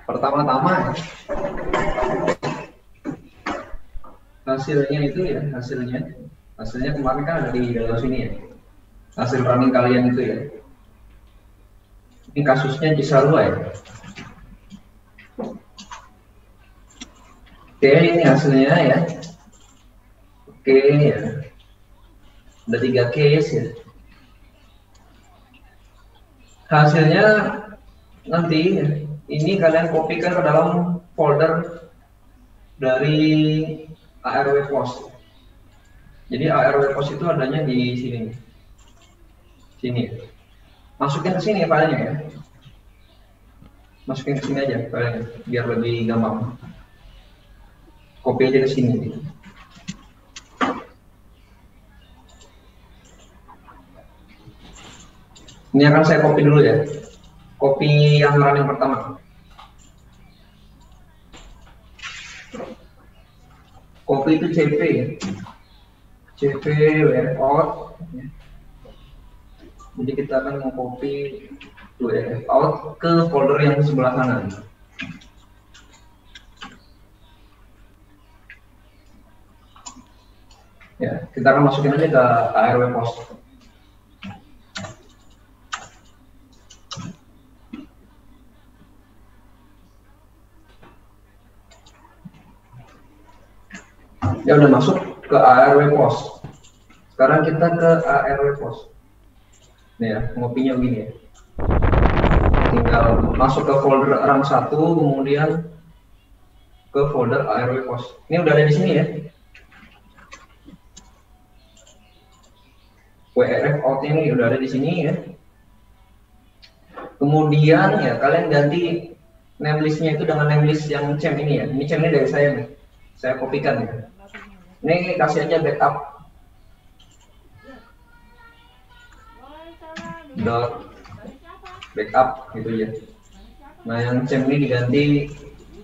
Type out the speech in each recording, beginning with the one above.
Pertama-tama hasilnya itu ya, hasilnya kemarin kan ada di dalam sini ya, hasil running kalian itu ya. Ini kasusnya Cisarua ya. Oke, ini hasilnya ya. Oke ya, ada 3 case ya. Hasilnya nanti ya, ini kalian kopikan ke dalam folder dari ARW Post. Jadi ARW Post itu adanya di sini. Masukin ke sini filenya ya. Masukin ke sini aja filenya biar lebih gampang. Copy aja ke sini. Ini akan saya copy dulu ya. Copy yang running pertama. Copy itu CP ya. CP out. Jadi kita akan mengcopy out ke folder yang sebelah kanan. Ya, kita akan masukin aja ke ARW Post. Ya udah masuk ke ARW Post. Sekarang kita ke ARW Post. Nih ya, ngopinya begini ya. Tinggal masuk ke folder RAM 1, kemudian ke folder ARW Post. Ini udah ada di sini ya. WRF out ini udah ada di sini ya. Kemudian ya kalian ganti namelistnya itu dengan namelist yang cem ini ya. Ini cem ini dari saya nih. Saya kopikan ya. Ini kasih aja backup backup gitu ya. Nah yang cem ini diganti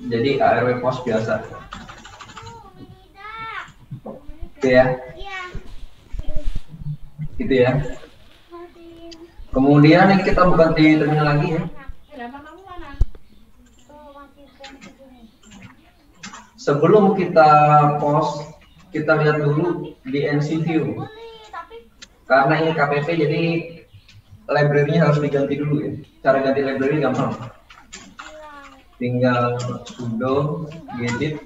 jadi ARW Post biasa. Oke ya. Gitu ya. Kemudian ini kita buka di terminal lagi ya. Sebelum kita post, kita lihat dulu di NC View. Karena ini KPP jadi library-nya harus diganti dulu ya. Cara ganti library gampang. Tinggal sudo gedit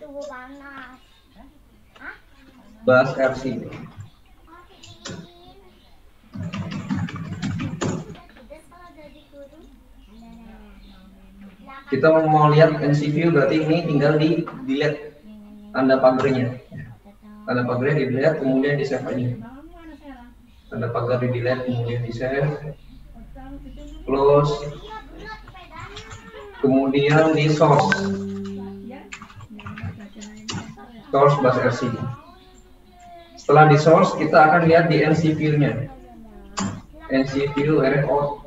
bus rc. Kita mau lihat NC View berarti ini tinggal di delete tanda pagarnya. Tanda pagarnya di delete kemudian di save aja. Tanda pagar di delete kemudian di save. Close. Kemudian di source. Source bus rc. Setelah di source kita akan lihat di NC View-nya. NC View RF out.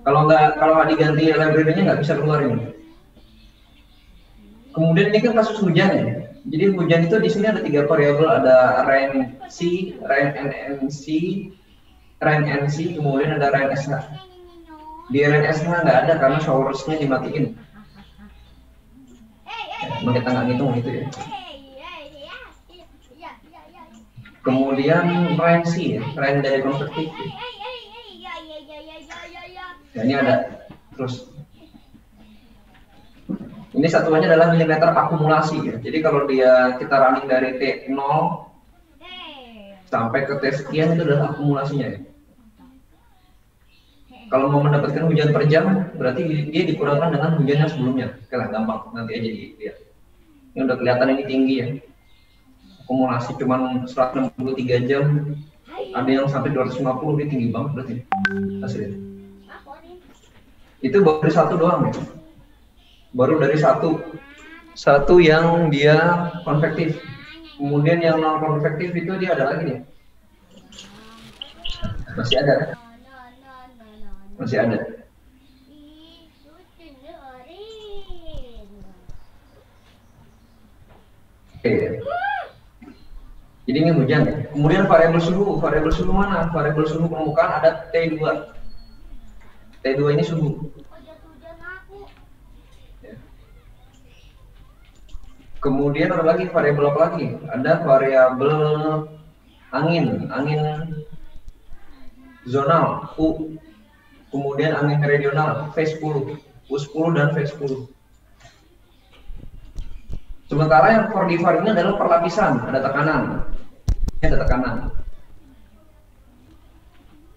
Kalau nggak diganti library-nya nggak bisa keluar ini. Kemudian ini kan kasus hujan ya. Jadi hujan itu di sini ada 3 variabel, ada rain C, rain NC, rain NC, kemudian ada rain SH. Di rain SH nggak ada karena showersnya dimatiin. Emang kita nggak ngitung gitu ya. Kemudian rain C, rain dari konvektif. Ya, ini ada terus. Ini satuannya adalah milimeter akumulasi ya. Jadi kalau kita running dari T0 sampai ke T sekian itu adalah akumulasinya ya. Kalau mau mendapatkan hujan per jam berarti dia dikurangkan dengan hujan yang sebelumnya. Oke lah, gampang nanti aja dilihat. Ini udah kelihatan ini tinggi ya. Akumulasi cuman 163 jam. Ada yang sampai 250, ini tinggi banget berarti hasilnya. Itu baru dari satu doang ya. Baru dari satu yang dia konvektif. Kemudian yang non konvektif itu dia ada lagi nih. Masih ada. Masih ada. Oke. Jadi ini hujan ya. Kemudian variabel suhu mana? Variabel suhu permukaan ada T2. T2 ini suhu. Kemudian ada lagi variabel apa lagi? Ada variabel angin zonal U. Kemudian angin meridional V10, U10 dan V10. Sementara yang for divar ini adalah perlapisan, ada tekanan.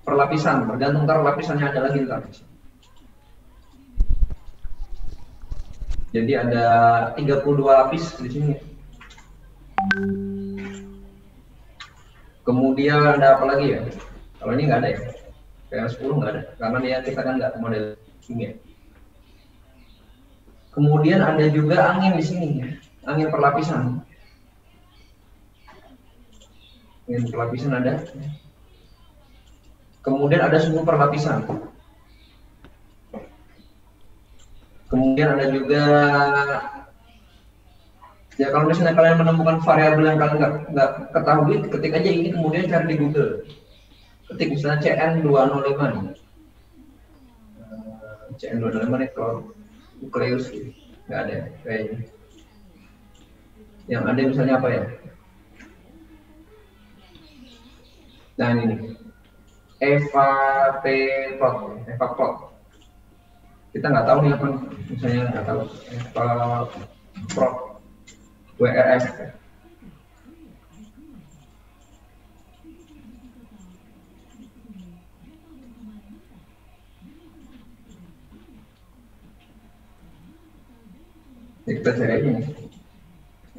Perlapisan, bergantung ntar lapisannya ada lagi ntar. Jadi ada 32 lapis di sini. Kemudian ada apa lagi ya? Kalau ini nggak ada ya. PL10 nggak ada, karena dia kita kan nggak model kimia. Kemudian ada juga angin di sini, angin perlapisan. Angin perlapisan ada. Kemudian ada suhu perlapisan. Kemudian ada juga, ya kalau misalnya kalian menemukan variabel yang kalian nggak ketahui, ketik aja ini kemudian cari di Google. Ketik misalnya CN205 nih. CN205 nih kalau nukleus gitu. Nggak ada kayaknya. Yang ada misalnya apa ya? Nah ini Eva plot. Kita nggak tahu nih apa, misalnya nggak tahu Eva plot WRF. Ya, kita cari aja nih.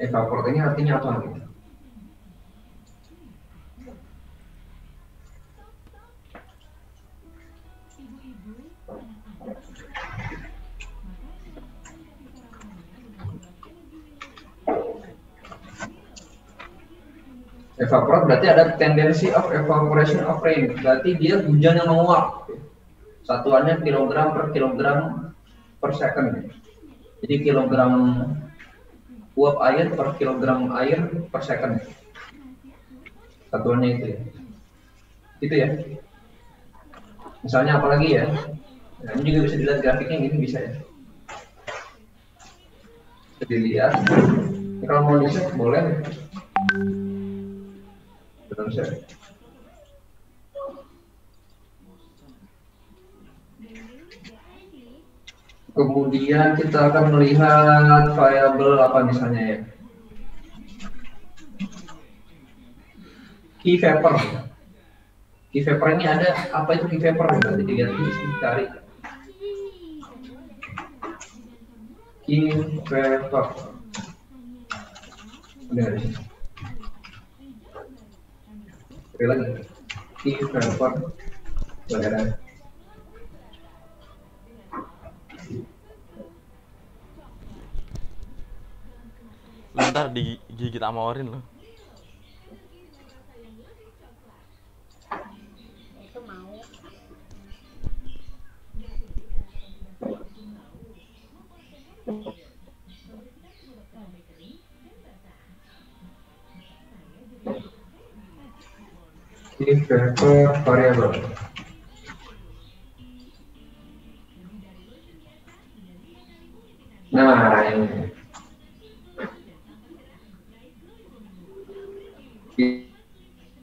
Evaport ini artinya apa gitu. Evaporate berarti ada tendency of evaporation of rain, berarti dia hujan yang menguap. Satuannya kilogram per second. Jadi kilogram uap air per kilogram air per second. Satuannya itu ya. Itu ya. Misalnya apalagi ya. Nah, ini juga bisa dilihat grafiknya ini bisa ya. Bisa dilihat. Ini kalau mau di-set boleh. Kemudian kita akan melihat variabel apa misalnya ya. Key vapor. Key vapor ini ada apa itu key vapor? Nanti dilihat di sini cari. Key vapor. Ada di sini. Sekali lagi. Key vapor. Ada. Ntar digigit sama Orin loh. Key vapor variable. Nah ini.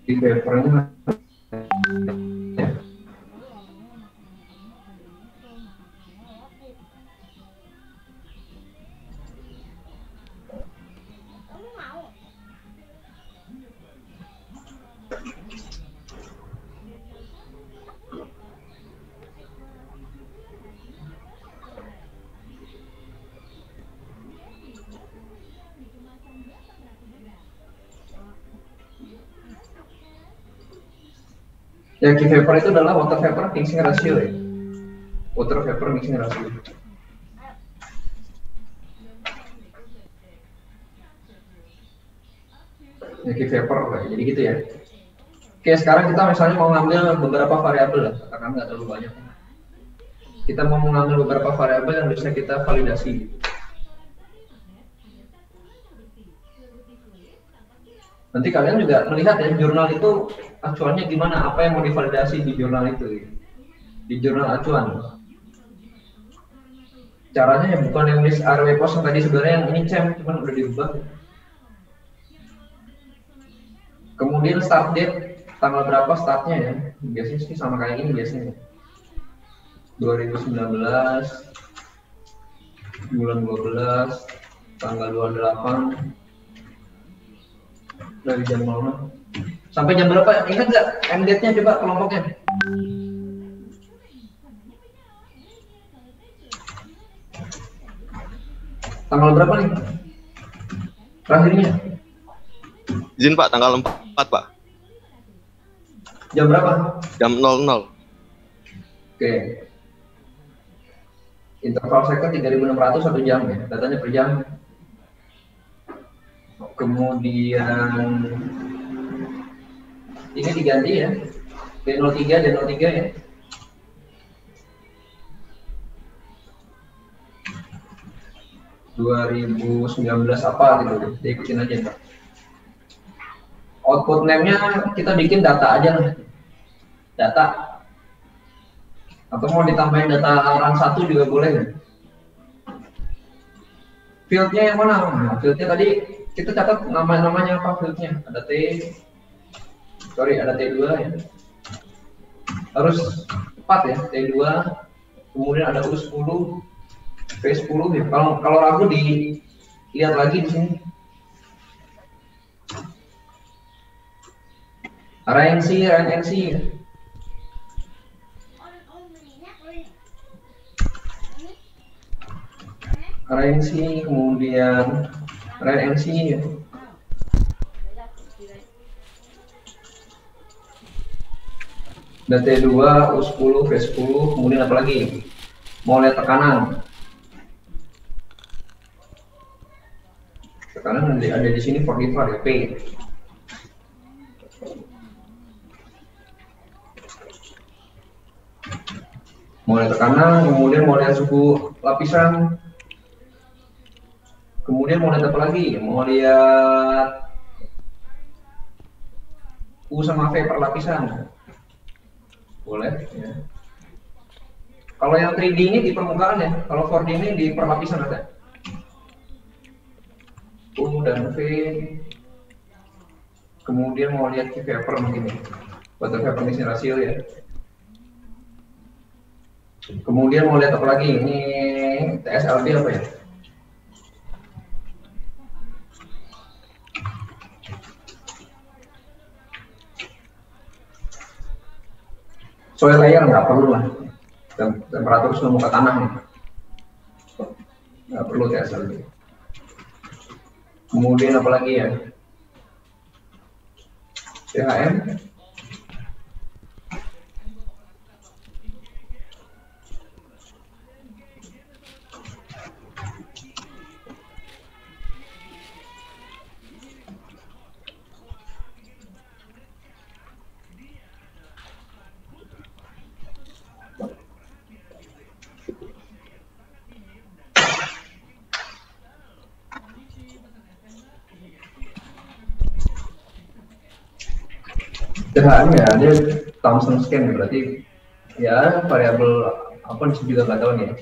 Di papernya ya, key vapor itu adalah water vapor mixing ratio ya. Water vapor mixing ratio. Ya, key vapor jadi gitu ya. Oke, sekarang kita misalnya mau ngambil beberapa variabel lah, katakan nggak terlalu banyak. Kita mau mengambil beberapa variabel yang bisa kita validasi. Nanti kalian juga melihat ya, jurnal itu acuannya gimana, apa yang mau divalidasi di jurnal itu, di jurnal acuan. Caranya ya bukan yang list RW pos yang tadi sebenarnya yang ini cem, cuman udah diubah. Kemudian start date, tanggal berapa startnya ya? Biasanya sih sama kayak ini biasanya. 2019 bulan 12 tanggal 28 dari jam 0 sampai jam berapa? Ingat nggak end date-nya coba kelompoknya? Tanggal berapa nih? Terakhirnya? Izin Pak, tanggal 4 Pak. Jam berapa? Jam 00. Oke. Interval second 3600 1 jam ya, datanya per jam. Kemudian ini diganti ya, D03 D03 ya. ...2019 apa gitu, diikutin aja Pak. Output name-nya kita bikin data aja lah, data. Atau mau ditambahin data run 1 juga boleh ya. Fieldnya yang mana? Nah, fieldnya tadi kita catat namanya apa fieldnya? Ada ada T2 ya. Harus tepat ya, T2. Kemudian ada U10, V10 ya. Kalau ragu dilihat lagi di sini. RNC ya. RNC, kemudian RNC ya. Dan T2, U10, V10, kemudian apa lagi? Mau lihat tekanan. Tekanan ada di sini 45 ya, P. Mau lihat tekanan, kemudian mau lihat suhu lapisan. Kemudian mau lihat apa lagi? Mau lihat U sama V per lapisan. Boleh ya. Kalau yang 3D ini di permukaan ya, kalau 4D ini di per lapisan ada. U dan V. Kemudian mau lihat Q vapor mungkin ya. Water vapor mixing ratio ya. Kemudian mau lihat apa lagi? Ini TSLP apa ya? Soil layer nggak perlu lah, temperatur suhu muka tanah nih, nggak perlu TSLP. Kemudian apa lagi ya? CHM, CHM ya, dia Thomson scan berarti ya variabel apa juga nggak tahu nih.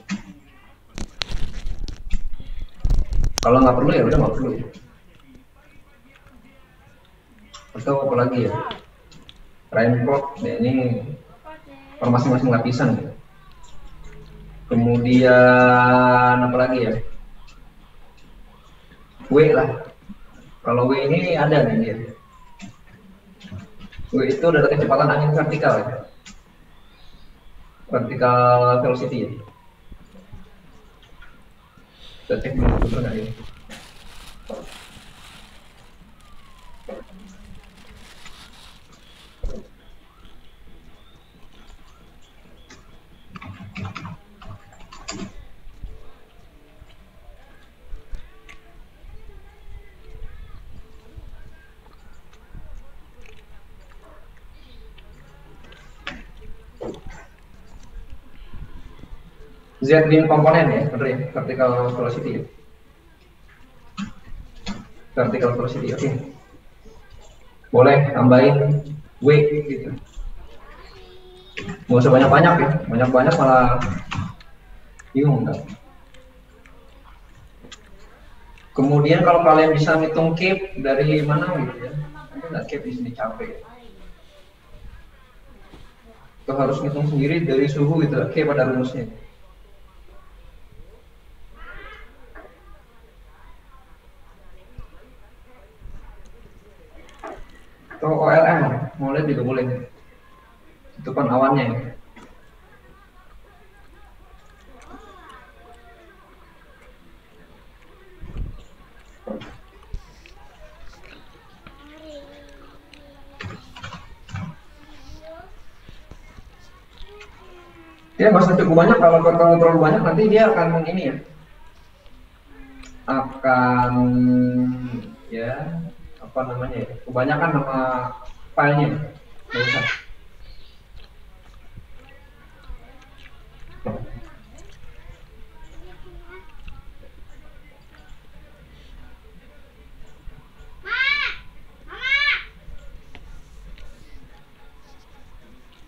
Kalau nggak perlu ya udah nggak perlu ya. Atau apa lagi ya? Rainfall ya, ini per masing-masing lapisan ya. Kemudian apa lagi ya? W lah. Kalau W ini ada nih dia. W itu adalah kecepatan angin vertikal ya. Vertical velocity ya. Kita cek dulu betul nggak ya. Z bin komponen ya, betul ya, vertical velocity ya. Vertical velocity, oke. Boleh tambahin W gitu. Nggak usah banyak-banyak ya, banyak-banyak malah bingung kan. Kemudian kalau kalian bisa ngitung cape dari mana gitu ya, nanti nggak cape di sini capek. Itu harus ngitung sendiri dari suhu gitu, cape pada rumusnya. Atau OLM, mau lihat juga boleh. Itu kan awannya. Dia masih cukup banyak. Kalau terlalu banyak nanti dia akan ini ya, akan ya apa namanya ya, kebanyakan nama filenya. Nggak usah.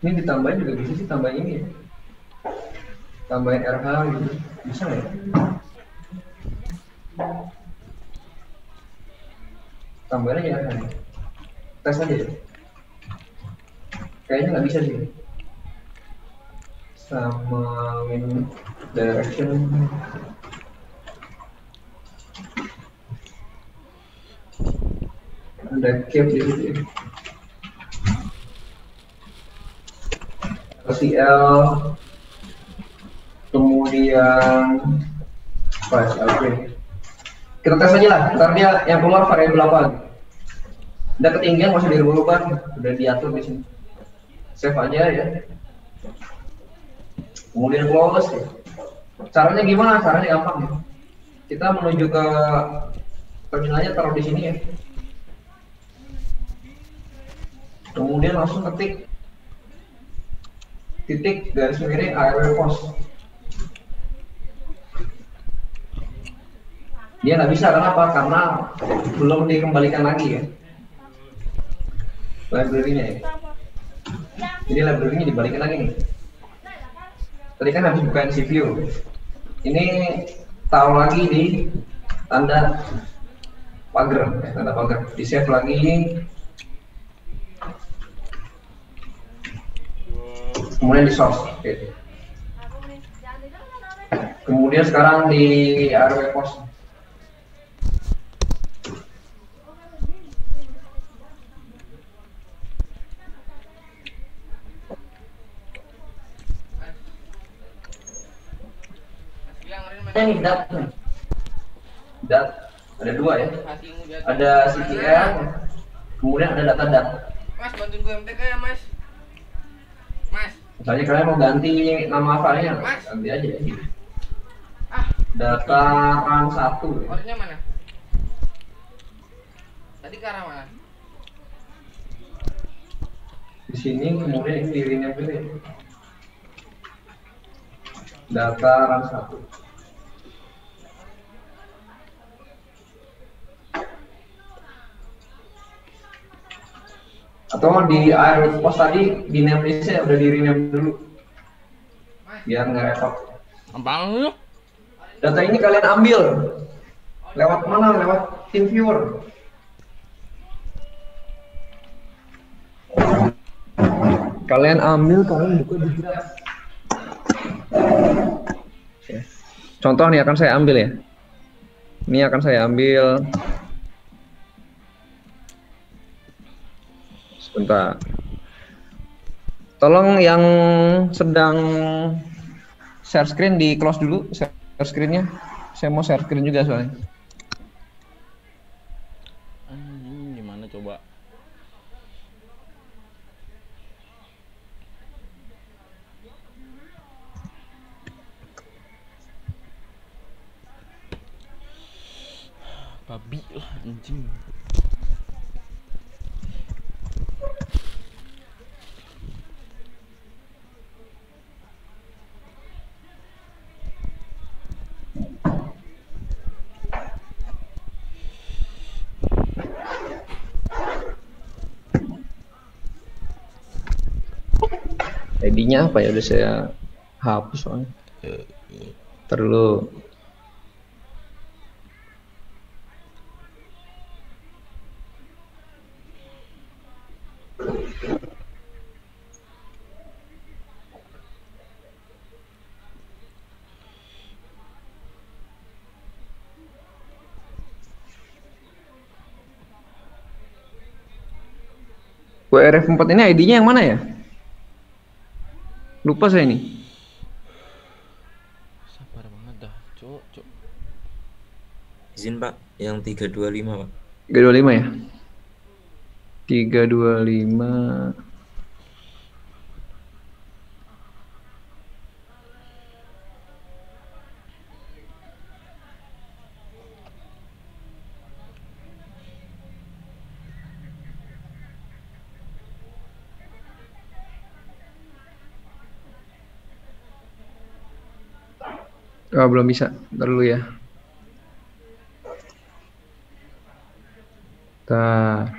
Ini ditambahin juga bisa sih, tambahin ini ya, tambahin RH gitu, bisa nggak ya? Tambahin aja RH, tes aja ya. Kayaknya nggak bisa sih. Sama min direction. Ada cap di situ ya. LCL, kemudian LP. Kita tes aja lah, ntar dia yang keluar variabel apa. Udah ketinggian masih dirubah, udah diatur di sini. Save aja ya. Kemudian close ya. Caranya gimana? Caranya gampang ya. Kita menuju ke terminalnya, taruh di sini ya. Kemudian langsung ketik titik garis miring ARW post. Dia nggak bisa, kenapa? Karena belum dikembalikan lagi ya library-nya ya. Jadi library-nya dibalikin lagi nih. Tadi kan habis buka NCView. Ini taruh lagi di tanda pagar, tanda pagar. Di save lagi. Kemudian di source. Oke. Kemudian sekarang di ARW post. Ini dat ada dua ya, ada CTL, kemudian ada data dat. Mas, bantuin gue MTK ya mas. Misalnya kalian mau ganti nama filenya, ganti aja ya. Data run 1 Orangnya mana? Tadi ke arah mana? di sini, kemudian ini dirinya pilih data run 1. Atau di ARW post tadi di name listnya udah di rename dulu biar nggak repot. Apaan lu? Data ini kalian ambil lewat mana? Lewat TeamViewer. Kalian ambil, kalian buka di graph. Contoh nih akan saya ambil ya. Ini akan saya ambil. Sebentar. Tolong yang sedang share screen di close dulu, share screen-nya. Saya mau share screen juga soalnya. Gimana coba? Babi lah anjing. ID-nya apa ya, udah saya hapus soalnya. Perlu WRF4 ini ID-nya yang mana ya? Lupa saya ini. Sabar banget dah, cuk. Izin Pak, yang 325 Pak. 325 ya? 325. Oh, belum bisa. Ntar dulu ya. Ntar.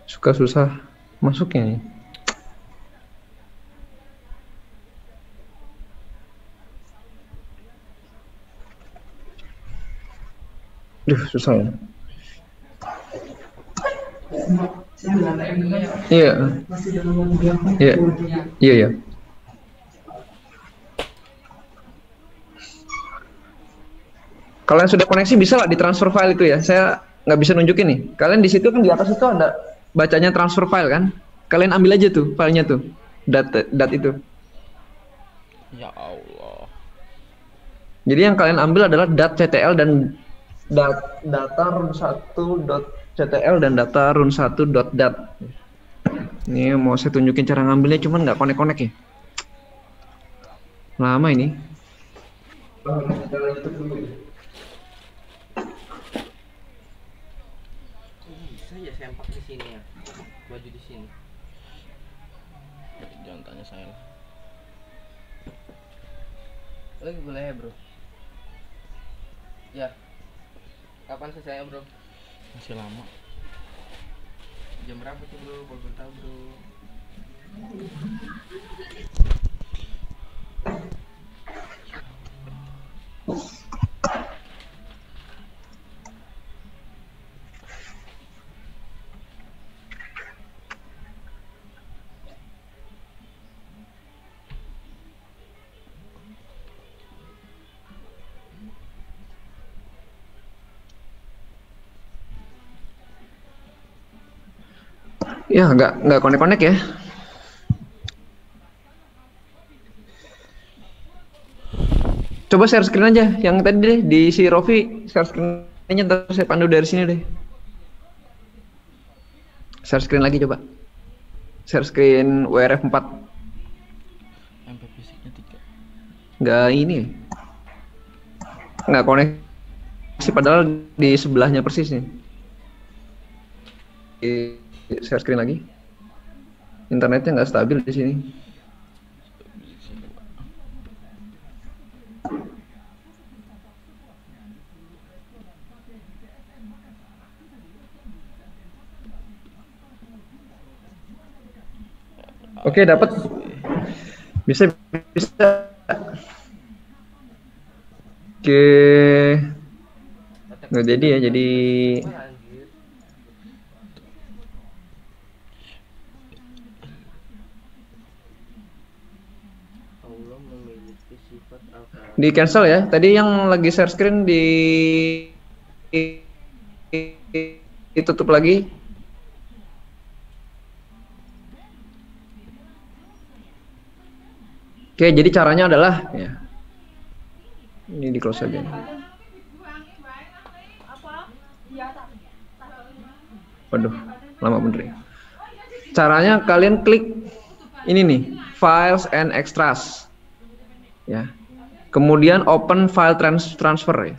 Suka susah masuknya nih. Duh, susah ya. Iya. Iya. Iya, ya. Kalian sudah koneksi bisa lah di transfer file itu ya. Saya nggak bisa nunjukin nih. Kalian di situ kan di atas itu ada bacanya transfer file kan. Kalian ambil aja tuh filenya tuh. Dat itu. Ya Allah. Jadi yang kalian ambil adalah .ctl dan data run1.ctl dan data run1.dat. Ini mau saya tunjukin cara ngambilnya cuman nggak konek-konek ya. Lama ini. Bisa ya sempak di sini ya. Baju di sini. Jangan tanya saya lah. Lagi boleh ya, Bro? Ya. Kapan selesai, Bro? Masih lama. Jam berapa tuh, Bro? Boleh tahu, Bro. Ya nggak konek-konek ya. Coba share screen aja yang tadi deh di si Rofi, share screen-nya ntar saya pandu dari sini deh. Share screen lagi coba. Share screen WRF4. MP fisiknya 3. Nggak ini. Nggak koneksi padahal di sebelahnya persis nih. Share screen lagi. Internetnya nggak stabil di sini. Oke, dapat. Bisa. Oke. Nggak jadi ya, jadi Allah memiliki sifat apa? di cancel ya. Tadi yang lagi share screen ditutup lagi. Oke, jadi caranya adalah ya. Ini di close aja. Waduh, lama bener ya. Caranya kalian klik ini nih, files and extras. Ya. Kemudian open file transfer ya.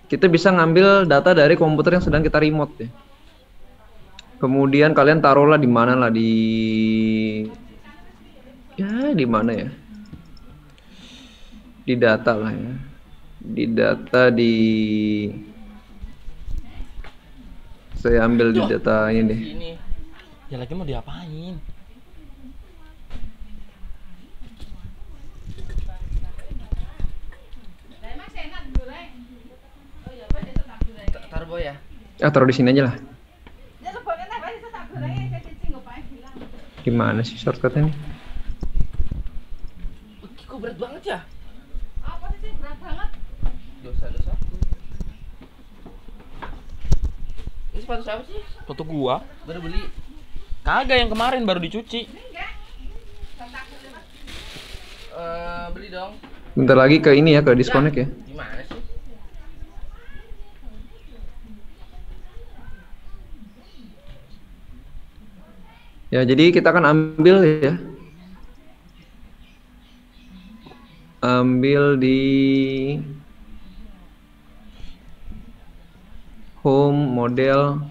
Kita bisa ngambil data dari komputer yang sedang kita remote ya. Kemudian kalian taruhlah di mana lah, di mana ya? Di data lah ya. Di data saya ambil di data ini deh. Ini. Ya lagi mau diapain? Taruh boy ya. Ah, taruh di sini aja lah. Gimana sih shortcutnya nih? Kok berat banget ya? Apa sih berat banget? Dosa-dosa. motor gua. Baru beli. Kagak, yang kemarin baru dicuci. Beli dong. Bentar lagi ke ini ya, ke disconnect ya. Gimana sih? Ya, jadi kita akan ambil ya. Ambil di home, model,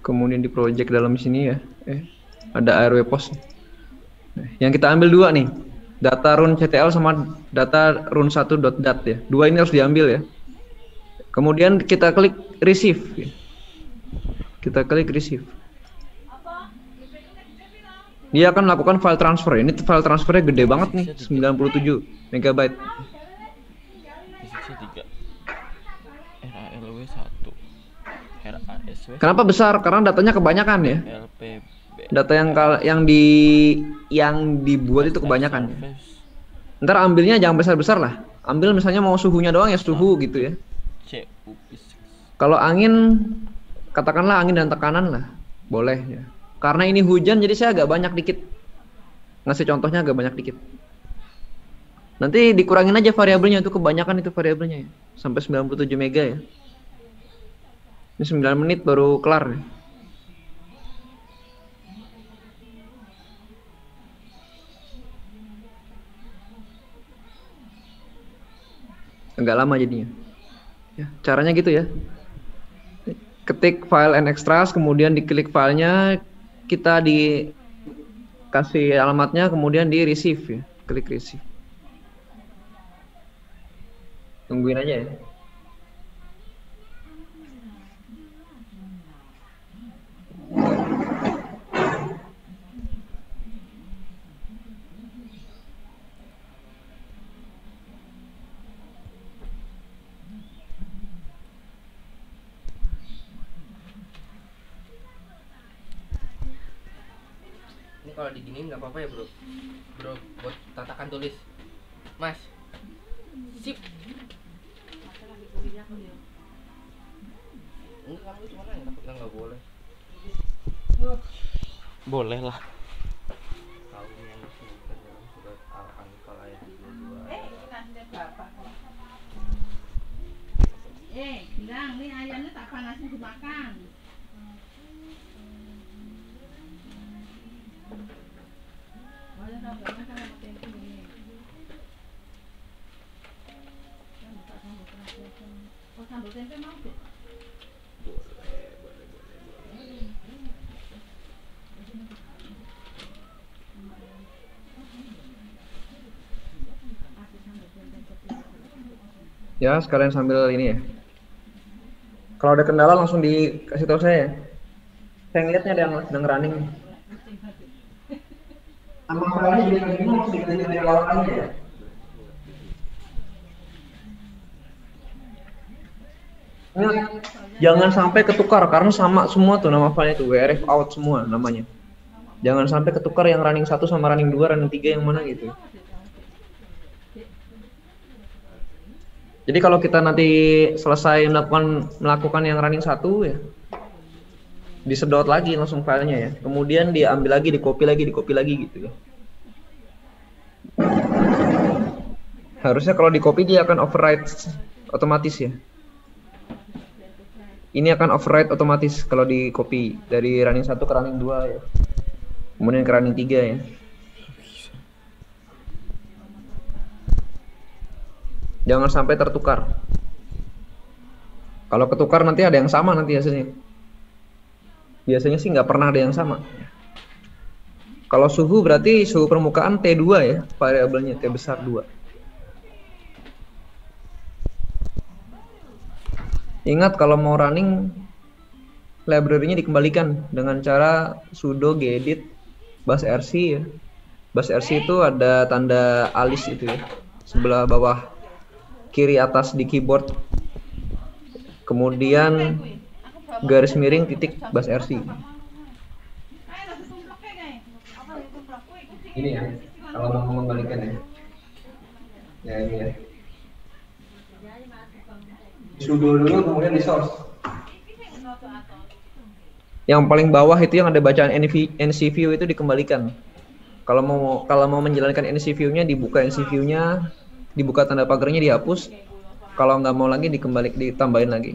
kemudian di project dalam sini ya. Ada ARW pos. Nah, yang kita ambil dua nih, data run CTL sama data run 1.dat ya. Dua ini harus diambil ya. Kemudian kita klik receive. Kita klik receive. Dia akan melakukan file transfer. Ini file transfernya gede banget nih, 97 MB. Fisiknya 3. RALW 1. RASW. Kenapa besar? Karena datanya kebanyakan ya. LPB. Data yang dibuat itu kebanyakan. Ntar ambilnya jangan besar-besar lah. Ambil misalnya mau suhunya doang ya suhu gitu ya. Kalau angin, katakanlah angin dan tekanan lah, boleh ya. Karena ini hujan jadi saya agak banyak dikit. Ngasih contohnya agak banyak dikit. Nanti dikurangin aja variabelnya, itu kebanyakan itu variabelnya ya. Sampai 97 mega ya. Ini 9 menit baru kelar ya. Agak lama jadinya. Ya, caranya gitu ya. Ketik file and extras, kemudian diklik filenya, kita dikasih alamatnya, kemudian di receive ya, klik receive. Tungguin aja ya. Kalau diginiin nggak apa-apa ya bro, buat tatakan tulis mas sip enggak, kamu cuma nanya takutnya nggak boleh. Boleh lah. Tahu yang disebutkan dalam surat Al-Anfal ayat 22. Bilang nih ayamnya tak panasin dimakan. Sambal tempe mau deh. Ya, sekalian sambil ini ya. Kalau ada kendala langsung dikasih tahu saya ya. Saya ngeliatnya ada yang sedang running. Nama filenya jadi kayak gini harus diganti dari awal aja ya. Ingat, jangan sampai ketukar karena sama semua tuh nama filenya tuh WRF out semua namanya. Jangan sampai ketukar yang running 1 sama running 2, running 3 yang mana gitu. Jadi kalau kita nanti selesai melakukan yang running 1 ya, disedot lagi langsung filenya ya. Kemudian diambil lagi, di-copy lagi gitu ya. Harusnya kalau di-copy dia akan overwrite otomatis ya. Ini akan override otomatis kalau di copy dari running 1 ke running 2 ya. Kemudian ke running 3 ya. Jangan sampai tertukar. Kalau ketukar nanti ada yang sama nanti hasilnya. Biasanya sih nggak pernah ada yang sama. Kalau suhu berarti suhu permukaan T2 ya, variabelnya T besar 2. Ingat kalau mau running, library-nya dikembalikan dengan cara sudo gedit basrc ya. Basrc itu ada tanda alis itu ya, sebelah bawah kiri atas di keyboard. Kemudian garis miring titik basrc. Ini ya, kalau mau mengembalikan ya. Ya ini ya. Sudo dulu kemudian di source. Yang paling bawah itu yang ada bacaan NC view itu dikembalikan. Kalau mau menjalankan NC view-nya dibuka NC view-nya, dibuka tanda pagarnya dihapus. Kalau nggak mau lagi ditambahin lagi.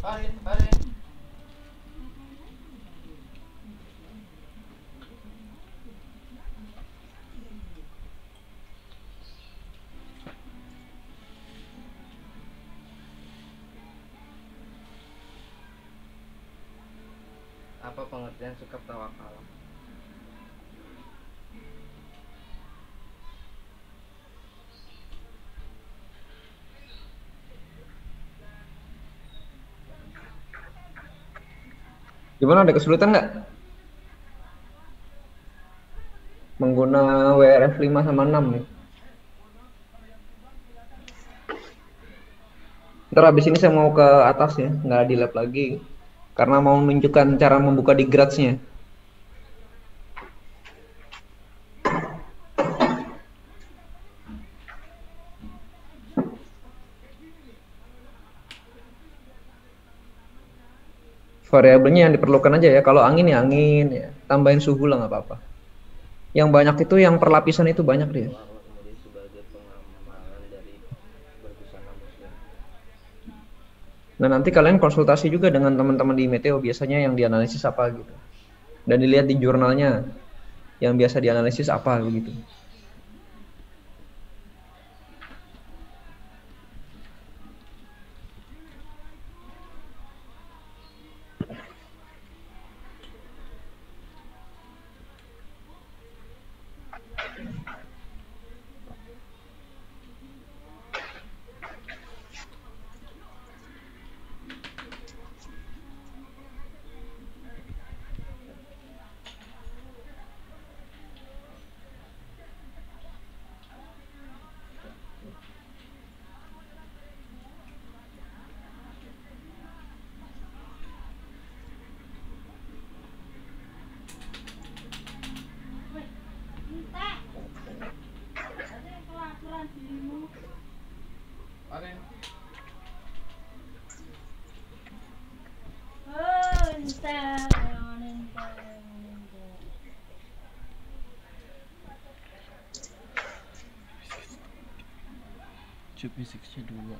Arin. Apa pengertian sikap tawakal? Gimana, ada kesulitan nggak? Mengguna WRF 5 sama 6 nih. Ntar habis ini saya mau ke atas ya, nggak di lab lagi. Karena mau menunjukkan cara membuka di Graz-nya. Variabelnya yang diperlukan aja ya. Kalau angin ya angin, ya tambahin suhu lah nggak apa-apa. Yang banyak itu yang perlapisan itu banyak deh. Kemudian sebagai pengamalan dari berbusana muslim. Nah nanti kalian konsultasi juga dengan teman-teman di Meteo biasanya yang dianalisis apa gitu. Dan dilihat di jurnalnya yang biasa dianalisis apa begitu. Arin. Cube physics-nya 2.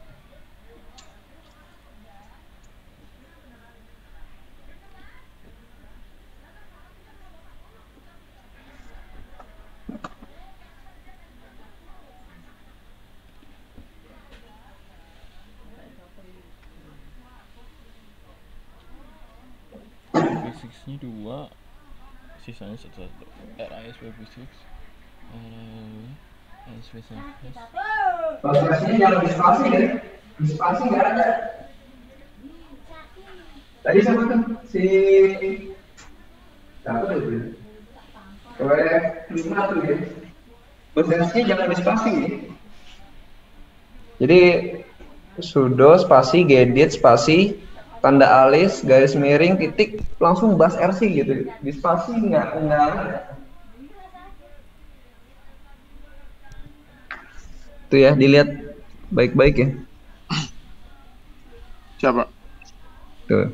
Physics-nya 2. Sisanya 1. RISP physics. RISP surface. Konsentrasinya jangan dispasi ya. Dispasi nggak ada. Tadi sama kan si siapa tuh? WF5 tuh ya. Konsentrasinya jangan dispasi ya. Jadi sudo spasi gedit spasi tanda alis garis miring titik langsung bas RC gitu. Dispasi nggak ada. Tuh ya, dilihat baik-baik ya. Siapa? Tuh.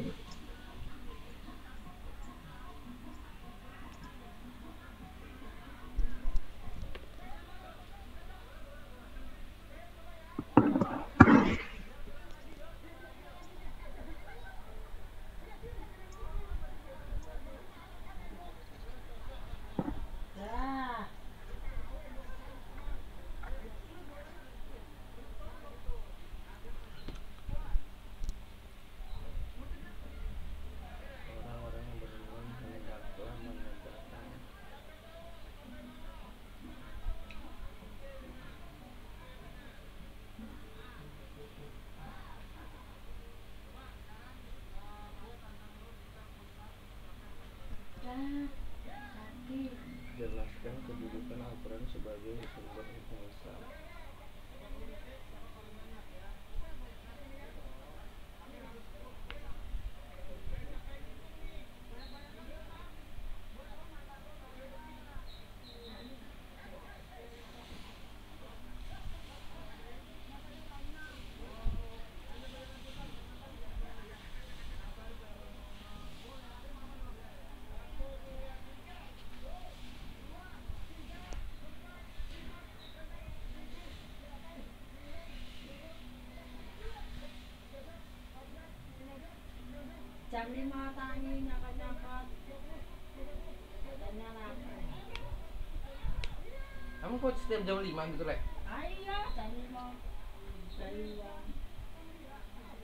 Emang coach setiap jam 5 gitu, Le? Iya, dari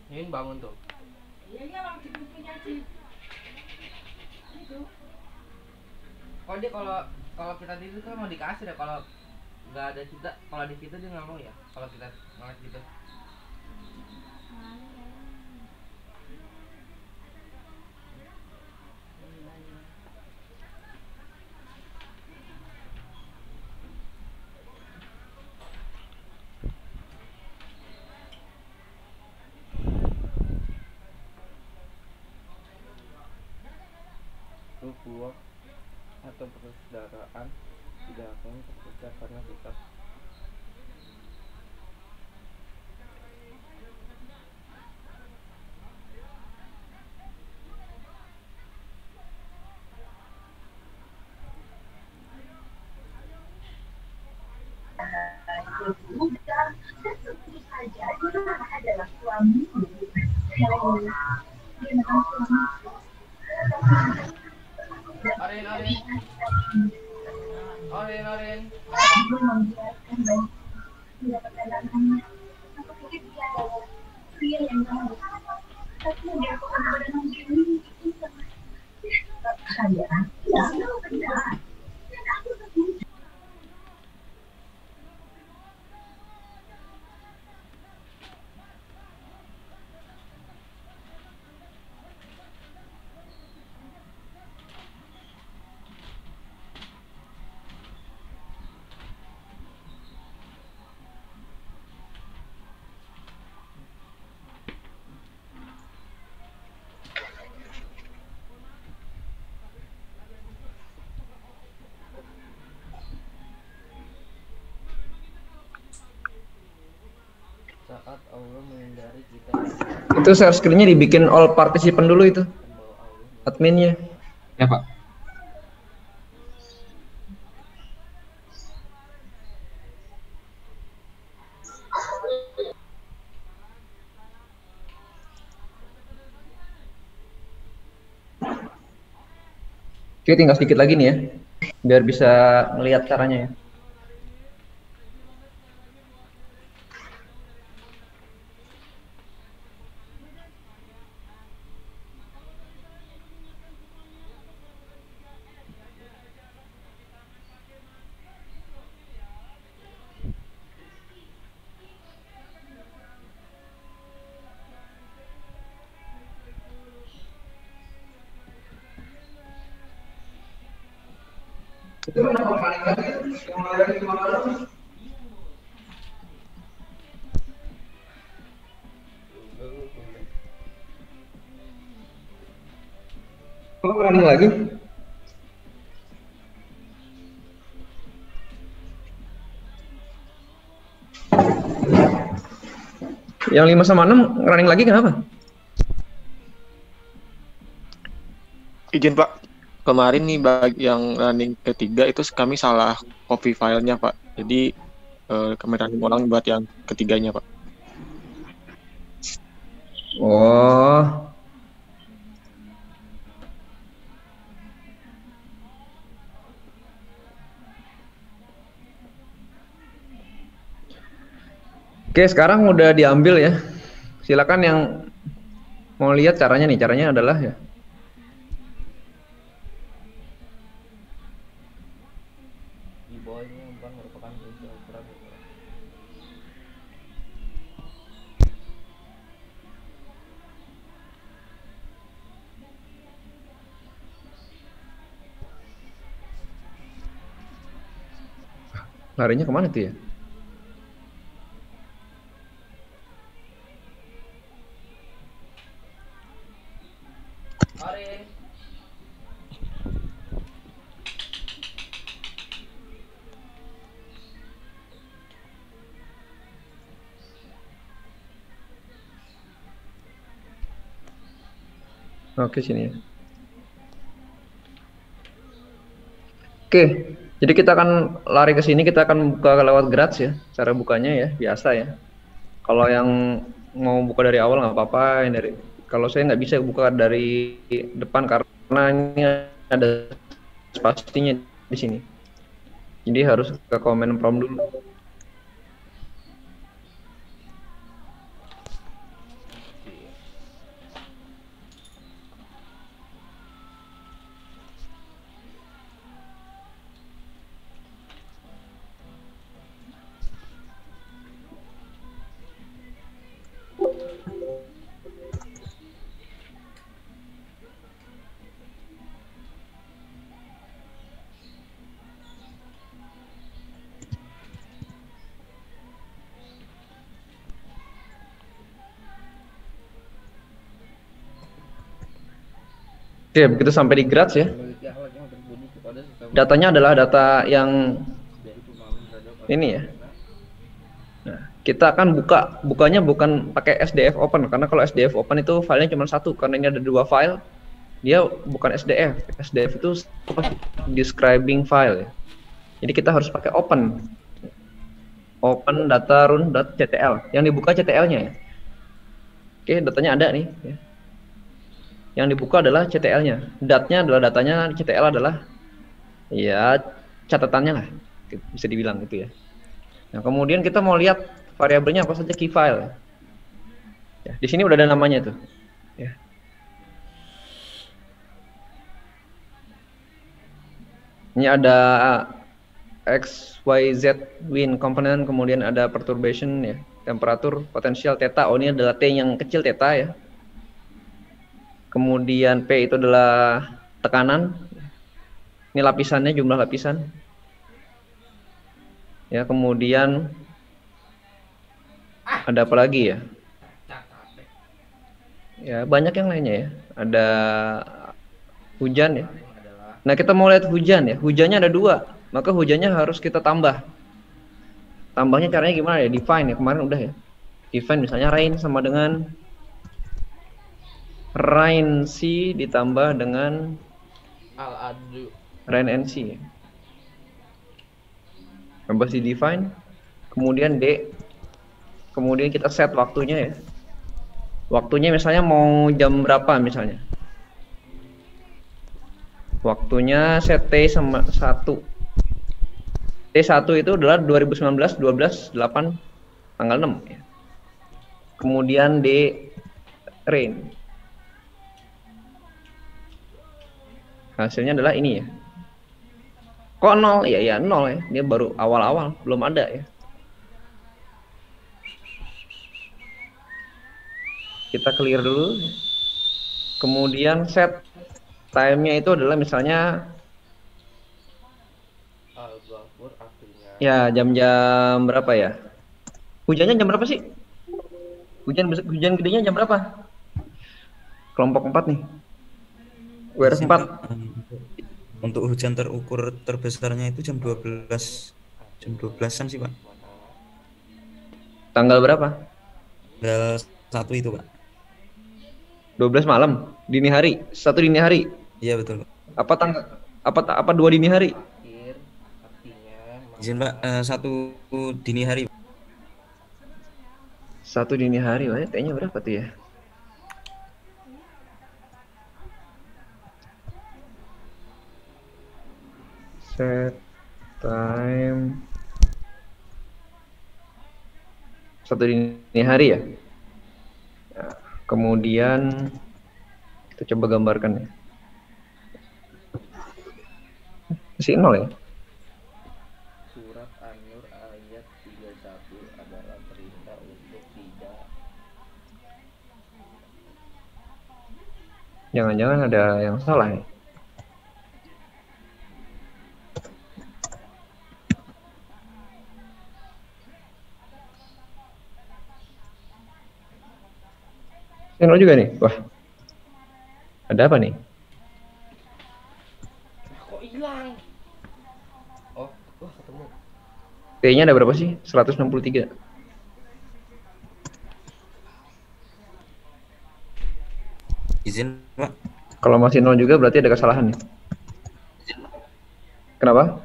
Yun bangun tuh. iya waktu itu punya sih. Itu. Kalau dia kalau kita tidur kan mau dikasih ya, kalau nggak ada kita, kalau ada kita dia nggak mau ya. Kalau kita ngeliat gitu. Buah atau persaudaraan tidak akan terpecah karena kita. Orin. Saat Allah menghindari kita Itu share screen-nya dibikin all participant dulu itu. membawa Allah. Adminnya. Ya, Pak. Oke, tinggal sedikit lagi nih ya. Biar bisa ngelihat caranya ya. Kalau running lagi? Yang 5 sama 6 running lagi kenapa? Izin Pak, kemarin nih bagi yang running ketiga itu kami salah copy filenya Pak. Jadi kami running ulang buat yang ketiganya Pak. Oh. Oke, sekarang udah diambil ya. Silakan yang mau lihat caranya nih. Caranya adalah ya. Di bawah ini umpan merupakan fungsi ukuran. Larinya kemana tuh ya? Orin. Oke, sini ya. Oke, jadi kita akan lari ke sini, kita akan buka lewat grats ya. Cara bukanya ya, biasa ya. Kalau yang mau buka dari awal nggak apa-apa, yang dari kalau saya nggak bisa buka dari depan karena ini ada spasinya di sini. Jadi harus ke command prompt dulu. Oke, begitu sampai di grades ya. Memiliki akhlak yang terbudi kepada sesama Datanya adalah data yang dari pemahaman terhadap ini ya. Nah, kita akan bukanya bukan pakai SDF open, karena kalau SDF open itu filenya cuma satu, karena ini ada 2 file. Dia bukan SDF. SDF itu describing file ya. Jadi kita harus pakai open. Open data run.ctl. Yang dibuka CTL-nya ya. Oke, datanya ada nih ya. Yang dibuka adalah CTL-nya. Dat-nya adalah datanya, CTL adalah ya catatannya lah. Bisa dibilang gitu ya. Nah, kemudian kita mau lihat variabelnya apa saja, key file. Ya, di sini udah ada namanya tuh. Ya. Ini ada X, Y, Z, win component, kemudian ada perturbation ya, temperatur, potensial, theta. Oh, ini adalah T yang kecil, theta ya. Kemudian P itu adalah tekanan. Ini lapisannya, jumlah lapisan. Ya, kemudian ada apa lagi ya? Ya, banyak yang lainnya ya. Ada hujan ya. Nah, kita mau lihat hujan ya. Hujannya ada 2, maka hujannya harus kita tambah. Tambahnya caranya gimana ya? Define ya, kemarin udah ya. Define misalnya rain sama dengan rain C ditambah dengan al-adu. rain NC. Tambah di define, kemudian D, kemudian kita set waktunya ya. Waktunya misalnya mau jam berapa misalnya. Waktunya set T sama 1. T1 itu adalah 2019 12 8 tanggal 6 ya. Kemudian D rain. Hasilnya adalah ini ya. Kok 0? Ya 0 ya. Dia baru awal-awal, belum ada ya. Kita clear dulu. Kemudian set time-nya itu adalah misalnya Al-Ghafur akhirnya. ya jam-jam berapa ya? Hujannya jam berapa sih? Hujan gedenya jam berapa? Kelompok 4 nih. WR 4. Untuk hujan terukur terbesarnya itu jam 12. Jam 12-an sih, Pak. Tanggal berapa? Tanggal 1 itu, Pak. 12 malam, dini hari, 1 dini hari. Iya, betul, Pak. Apa tanggal apa 2 dini hari? Akhir artinya Izin, Pak, 1 dini hari. 1 dini hari, Pak. T-nya berapa tuh ya? Set time 1 dini hari ya. Nah, kemudian kita coba gambarkan ya. Masih 0 ya. surat An-Nur ayat 31 adalah perintah untuk tidak. Jangan-jangan ada yang salah ya. Nol juga nih. Wah. Ada apa nih? Kok hilang? Oh, wah ketemu. T-nya ada berapa sih? 163. Izin, Pak. Kalau masih 0 juga berarti ada kesalahan nih. Kenapa?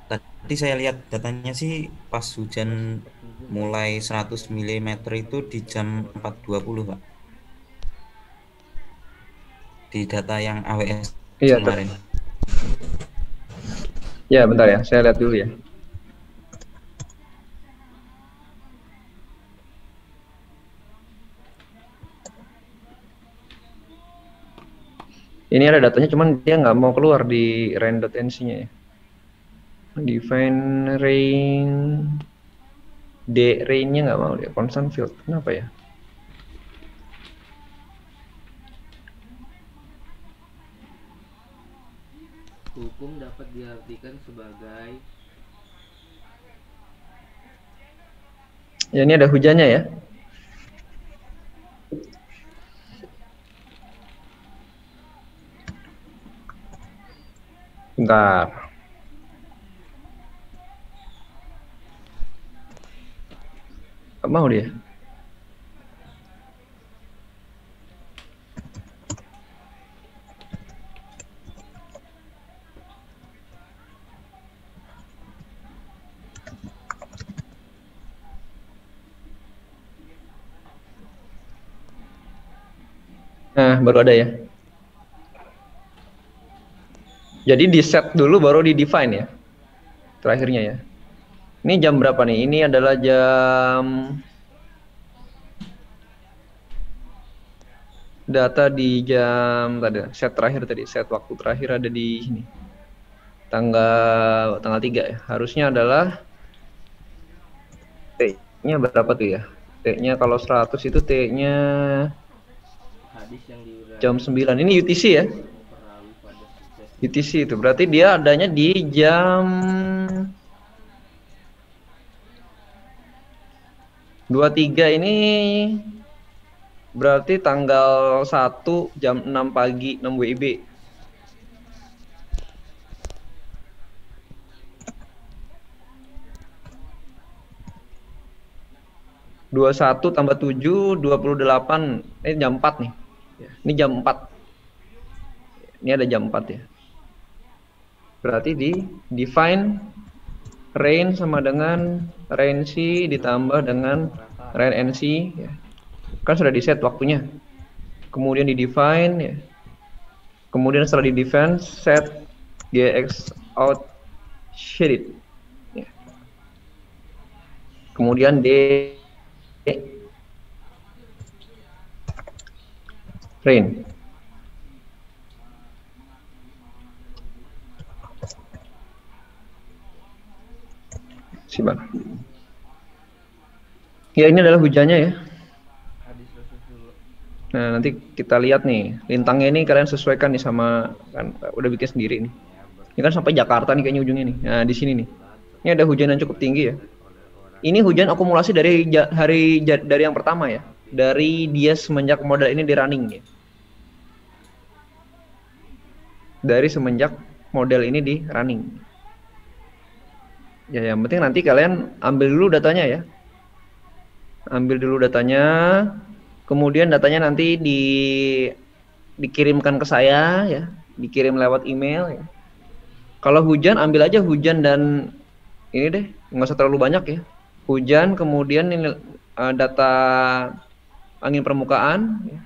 Tadi saya lihat datanya sih pas hujan mulai 100 mm itu di jam 4.20, Pak. Di data yang AWS Iya, kemarin. Ya, bentar ya. Saya lihat dulu ya. Ini ada datanya, cuman dia nggak mau keluar di range.nc-nya ya. Define range, range-nya nggak mau dia. Constant field, kenapa ya? Hukum dapat diartikan sebagai Ya, ini ada hujannya ya. Bentar. Nggak mau dia. Nah, baru ada ya. Jadi di set dulu baru di define ya. Terakhirnya ya. Ini jam berapa nih? Ini adalah jam data di jam tadi set terakhir tadi, set waktu terakhir ada di sini. Tanggal 3 ya. Harusnya adalah T-nya berapa tuh ya? T-nya kalau 100 itu T-nya hadis yang diuraikan jam 9. Ini UTC ya. perawi pada sukses. UTC itu berarti dia adanya di jam 23 ini berarti tanggal 1 jam 6 pagi 6 WIB. 21 tambah 7 28. Ini jam 4 nih. Ini jam 4. Ini ada jam 4 ya. Berarti di define range sama dengan range C ditambah dengan range NC ya. Kan sudah di set waktunya. Kemudian di define ya. Kemudian setelah di define set gx out shaded ya. Kemudian d rain. Siapa? Ya, ini adalah hujannya ya. Hadis Rasulullah. Nah, nanti kita lihat nih, lintangnya ini kalian sesuaikan nih sama, kan udah bikin sendiri nih. Ini kan sampai Jakarta nih kayaknya ujungnya nih. Nah, di sini nih. Ini ada hujan yang cukup tinggi ya. Ini hujan akumulasi dari dari yang pertama ya. Dari dia semenjak model ini di running ya. Dari semenjak model ini di running. Ya, yang penting nanti kalian ambil dulu datanya ya. Ambil dulu datanya, kemudian datanya nanti dikirimkan ke saya ya, dikirim lewat email ya. Kalau hujan ambil aja hujan dan ini deh, nggak usah terlalu banyak ya. Hujan, kemudian ini data angin permukaan ya.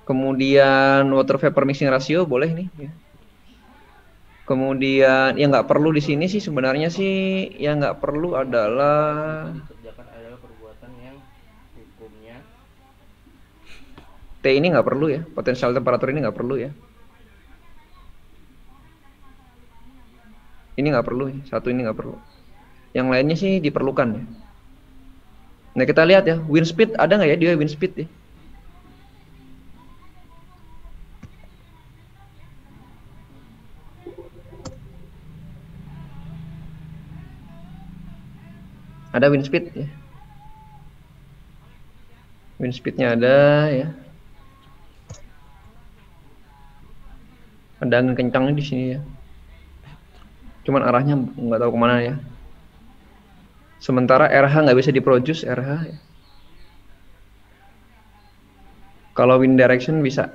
Kemudian water vapor mixing ratio boleh nih ya. Kemudian yang nggak perlu di sini sih sebenarnya sih yang nggak perlu adalah Dikerjakan adalah perbuatan yang hukumnya T ini nggak perlu ya, potensial temperatur ini nggak perlu ya. Ini nggak perlu, satu ini nggak perlu. Yang lainnya sih diperlukan ya. Nah kita lihat ya, wind speed ada nggak ya dia wind speed ya? Ada wind speed ya. Wind speednya ada ya. Ada angin kencangnya di sini ya. Cuman arahnya nggak tahu kemana ya. Sementara RH nggak bisa diproduce RH ya. Kalau wind direction bisa.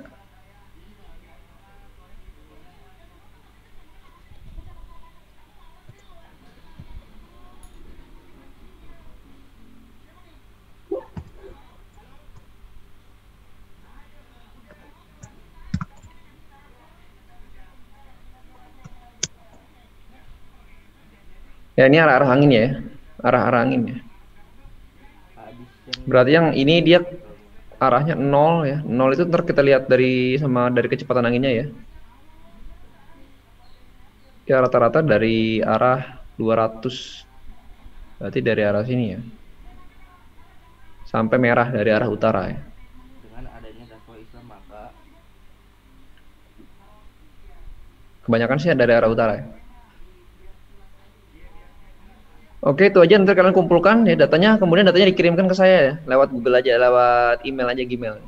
Ya ini arah-arah angin ya, arah-arah angin ya. Berarti yang ini dia arahnya 0 ya. 0 itu ntar kita lihat dari kecepatan anginnya ya. Ya rata-rata dari arah 200. Berarti dari arah sini ya. Sampai merah dari arah utara ya. Dengan adanya dakwah Islam maka Kebanyakan sih dari arah utara ya. Oke, itu aja, nanti kalian kumpulkan ya datanya, kemudian datanya dikirimkan ke saya ya, lewat Google aja, lewat email aja, Gmail.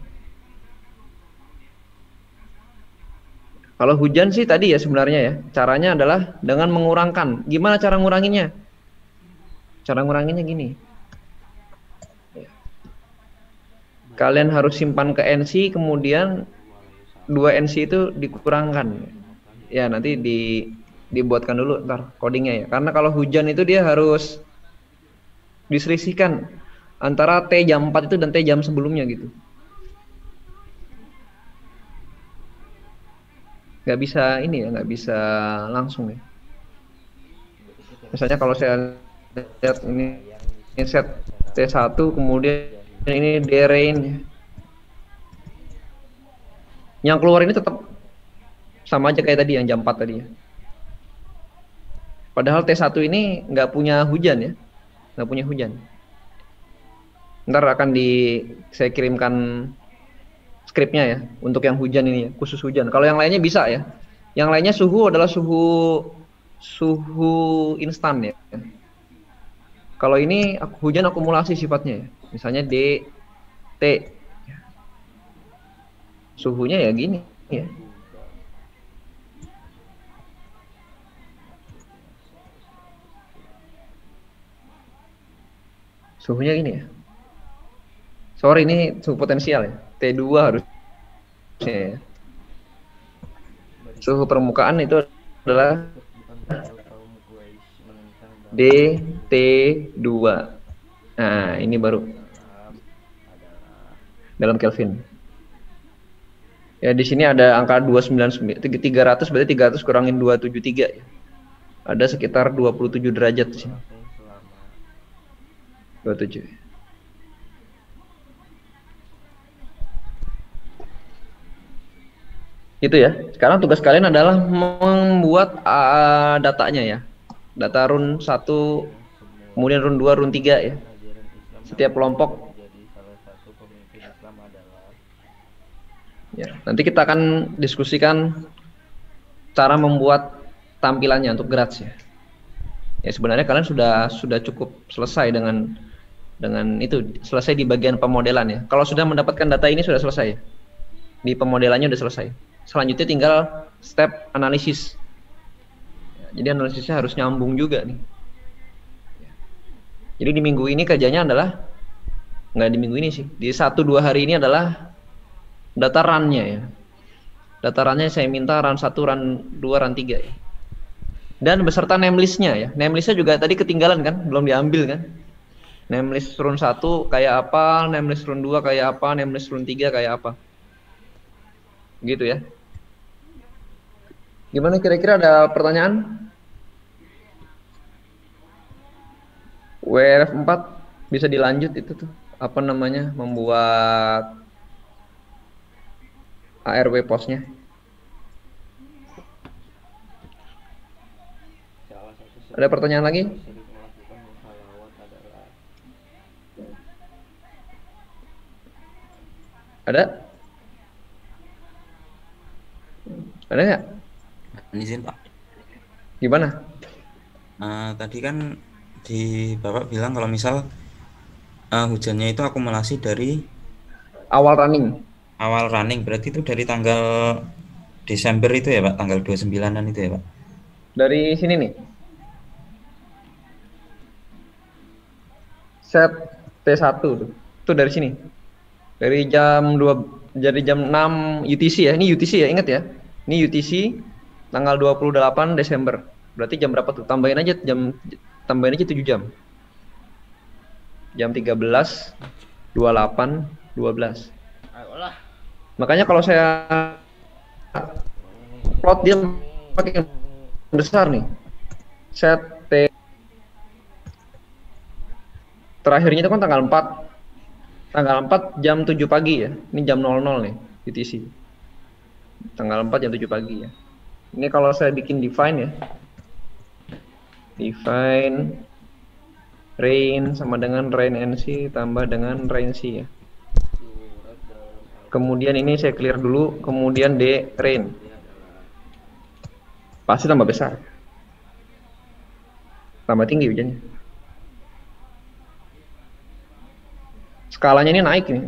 Kalau hujan sih tadi ya sebenarnya ya, caranya adalah dengan mengurangkan. Gimana cara nguranginnya? Cara nguranginnya gini. Ya. Kalian harus simpan ke NC, kemudian 2 NC itu dikurangkan. Ya, nanti dibuatkan dulu ntar codingnya ya. Karena kalau hujan itu dia harus diselisihkan antara T jam 4 itu dan T jam sebelumnya gitu. Nggak bisa ini ya, nggak bisa langsung ya. Misalnya kalau saya lihat ini set T1 kemudian ini D-rain ya. Yang keluar ini tetap sama aja kayak tadi yang jam 4 tadi ya. Padahal T1 ini nggak punya hujan ya, nggak punya hujan. Ntar akan saya kirimkan skripnya ya, untuk yang hujan ini ya, khusus hujan. Kalau yang lainnya bisa ya. Yang lainnya suhu adalah suhu instan ya. Kalau ini hujan akumulasi sifatnya ya. Misalnya D, T. Suhunya ya gini ya. Suhunya gini ya. Sorry, ini suhu potensial ya. T2 harusnya ya. Suhu permukaan itu adalah DT2. Nah, ini baru dalam Kelvin. Ya, di sini ada angka 299, 300 berarti 300 kurangin 273 ya. Ada sekitar 27 derajat di sini. 27. Itu ya. Sekarang tugas kalian adalah membuat datanya ya. Data run 1, kemudian run 2, run 3 ya. Setiap kelompok. Ya, nanti kita akan diskusikan cara membuat tampilannya untuk Graz ya. Ya sebenarnya kalian sudah cukup selesai dengan itu, selesai di bagian pemodelan ya. Kalau sudah mendapatkan data ini sudah selesai. Di pemodelannya sudah selesai. Selanjutnya tinggal step analisis. Ya, jadi analisisnya harus nyambung juga nih. Ya. Jadi di minggu ini kerjanya adalah, nggak di minggu ini sih, di 1-2 hari ini adalah data run-nya ya. Data run-nya saya minta run 1, run 2, run 3 ya. Dan beserta name list-nya ya. Name list-nya juga tadi ketinggalan kan, belum diambil kan. Name list run 1 kayak apa, name list run 2 kayak apa, name list run 3 kayak apa. Gitu ya. Gimana kira-kira, ada pertanyaan? WRF 4 bisa dilanjut itu tuh. Apa namanya? Membuat ARW postnya. Ada pertanyaan lagi? Ada? Ada nggak? Izin Pak. Gimana? Tadi kan Bapak bilang kalau misal hujannya itu akumulasi dari Awal running. Berarti itu dari tanggal Desember itu ya Pak, tanggal 29-an itu ya Pak. Dari sini nih. Set T1 tuh. Itu dari sini. Dari jam 2, jadi jam 6 UTC ya. Ini UTC ya, ingat ya. Ini UTC tanggal 28 Desember. Berarti jam berapa tuh? Tambahin aja 7 jam. Jam 13, 28, 12. Ayolah. Makanya kalau saya plot dia pakai besar nih. Set T Terakhirnya itu kan tanggal 4. Tanggal 4 jam 7 pagi ya. Ini jam 00 nih UTC. Tanggal 4 jam 7 pagi ya. Ini kalau saya bikin define ya. Define rain sama dengan rain NC tambah dengan rain C ya. Kemudian ini saya clear dulu, kemudian D rain. Pasti tambah besar. Tambah tinggi hujannya. Skalanya ini naik nih,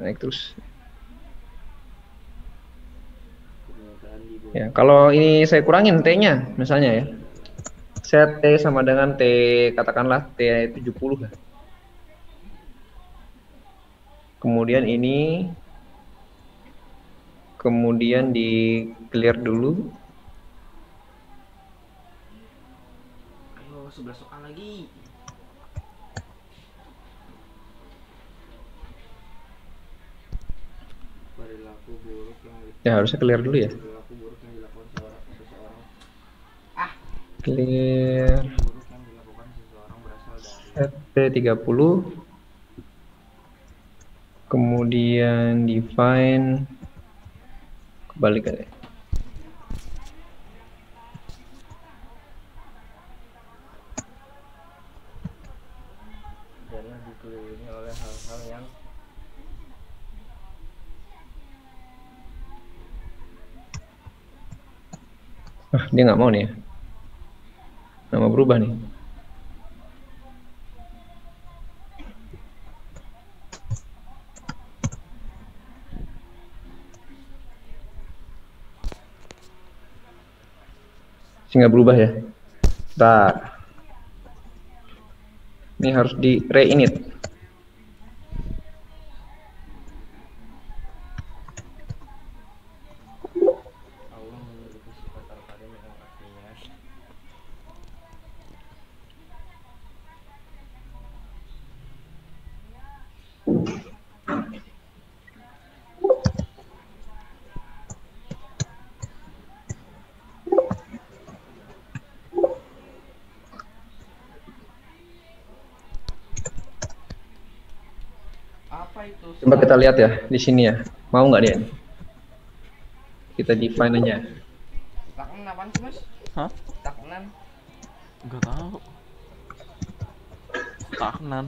naik terus. Ya, kalau ini saya kurangin T-nya misalnya ya. Set T sama dengan T, katakanlah T70 lah. Kemudian ini kemudian di clear dulu. Ayo 11 soal lagi. Perilaku buruk yang Ya harusnya clear dulu ya. perilaku buruk yang dilakukan seseorang Clear buruk yang dilakukan seseorang berasal dari set T30. Kemudian define kebalik aja. dan dikelilingi oleh hal-hal yang Dia nggak mau nih ya. Nama berubah nih. Nggak berubah ya. Bentar. Ini harus di re-init. Allah memiliki sifat al-qadim yang artinya apa itu? Coba kita lihat ya di sini ya. Mau nggak dia? Kita define aja. Taknan apaan sih mas? Hah? Taknan. Enggak tahu. Stagnan.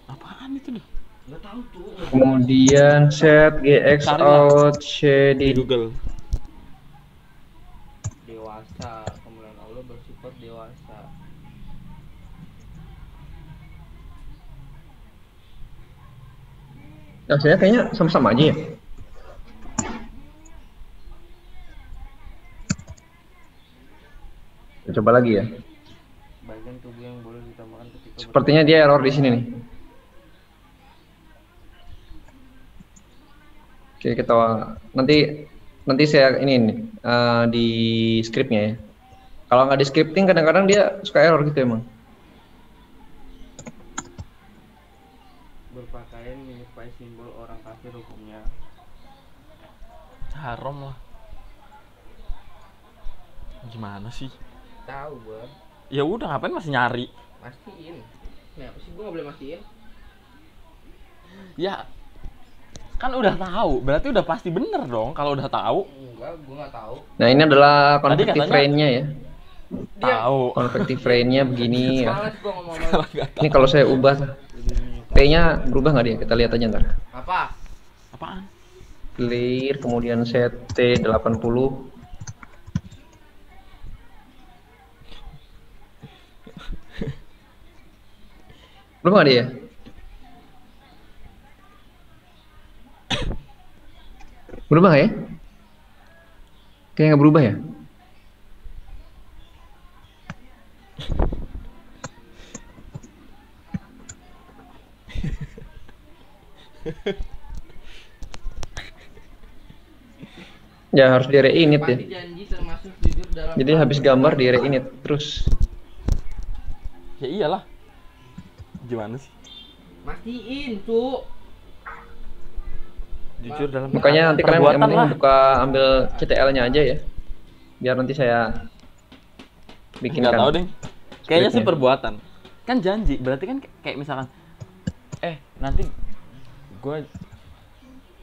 Apaan itu dah? Nggak tahu tuh. Kemudian set gx Cari lah. out Di shading. Google. Dewasa, kemuliaan Allah bersifat dewasa. Nah, saya kayaknya sama-sama aja ya. Kita coba lagi ya. Bagian tubuh yang boleh ditambahkan ketika Sepertinya dia error di sini nih. Oke, kita nanti saya ini nih, di scriptnya ya. Kalau nggak di scripting kadang-kadang dia suka error gitu emang. berpakaian menyerupai simbol orang kafir hukumnya. Haram lah. Gimana sih? Tahu gua. Ya udah ngapain masih nyari? Mastiin. Nah, apa sih gua nggak boleh mastiin? Ya kan udah tahu, berarti udah pasti bener dong kalau udah tahu. Enggak, gua nggak tahu. Nah, ini adalah Tadi convective katanya- range-nya ya. Tahu. Convective range-nya begini ya. Males gua ngomong Kalau nggak tahu. Ini kalau saya ubah lebih menyukai. T-nya berubah nggak dia? Kita lihat aja ntar. Apa? Apaan? Clear, kemudian set T80. Berubah nggak dia? Berubah nggak ya? Kayak nggak berubah ya? Ya harus di re-init ya. Pasti janji termasuk jujur dalam. Jadi habis gambar di re-init terus. Ya iyalah. Gimana sih? Mastiin, Cuk. Jujur dalam Makanya nanti kalian yang perbuatan penting lah. buka ambil CTL-nya aja ya. Biar nanti saya bikinkan. Nggak tahu deh. Kayaknya sih Scriptnya. perbuatan. Kan janji, berarti kan kayak misalkan nanti gue